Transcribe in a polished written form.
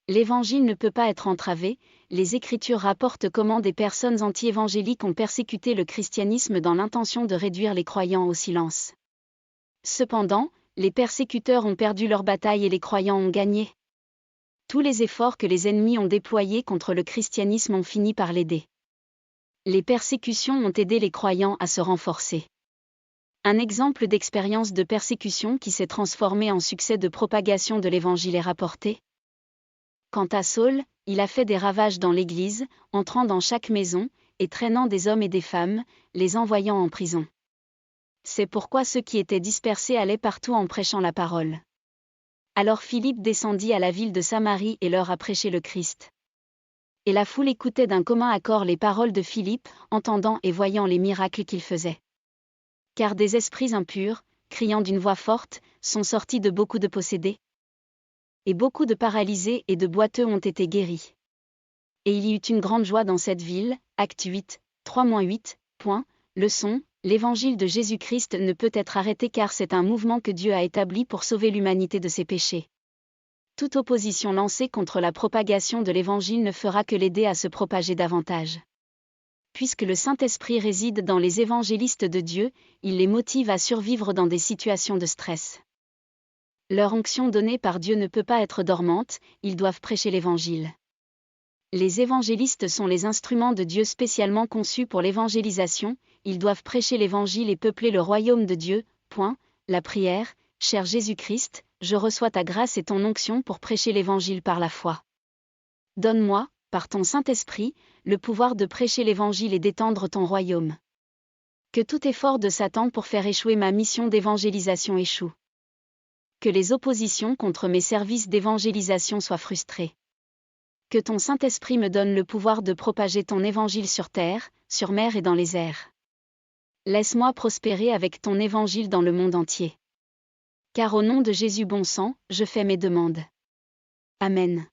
L'évangile ne peut pas être entravé. Les Écritures rapportent comment des personnes anti-évangéliques ont persécuté le christianisme dans l'intention de réduire les croyants au silence. Cependant, les persécuteurs ont perdu leur bataille et les croyants ont gagné. Tous les efforts que les ennemis ont déployés contre le christianisme ont fini par l'aider. Les persécutions ont aidé les croyants à se renforcer. Un exemple d'expérience de persécution qui s'est transformé en succès de propagation de l'évangile est rapporté. Quant à Saul, il a fait des ravages dans l'Église, entrant dans chaque maison, et traînant des hommes et des femmes, les envoyant en prison. C'est pourquoi ceux qui étaient dispersés allaient partout en prêchant la parole. Alors Philippe descendit à la ville de Samarie et leur a prêché le Christ. Et la foule écoutait d'un commun accord les paroles de Philippe, entendant et voyant les miracles qu'il faisait. Car des esprits impurs, criant d'une voix forte, sont sortis de beaucoup de possédés. Et beaucoup de paralysés et de boiteux ont été guéris. Et il y eut une grande joie dans cette ville. Acte 8, 3-8. Leçon, l'évangile de Jésus-Christ ne peut être arrêté car c'est un mouvement que Dieu a établi pour sauver l'humanité de ses péchés. Toute opposition lancée contre la propagation de l'évangile ne fera que l'aider à se propager davantage. Puisque le Saint-Esprit réside dans les évangélistes de Dieu, il les motive à survivre dans des situations de stress. Leur onction donnée par Dieu ne peut pas être dormante, ils doivent prêcher l'évangile. Les évangélistes sont les instruments de Dieu spécialement conçus pour l'évangélisation, ils doivent prêcher l'évangile et peupler le royaume de Dieu. La prière, cher Jésus-Christ, je reçois ta grâce et ton onction pour prêcher l'évangile par la foi. Donne-moi, par ton Saint-Esprit, le pouvoir de prêcher l'évangile et d'étendre ton royaume. Que tout effort de Satan pour faire échouer ma mission d'évangélisation échoue. Que les oppositions contre mes services d'évangélisation soient frustrées. Que ton Saint-Esprit me donne le pouvoir de propager ton évangile sur terre, sur mer et dans les airs. Laisse-moi prospérer avec ton évangile dans le monde entier. Car au nom de Jésus bon sang, je fais mes demandes. Amen.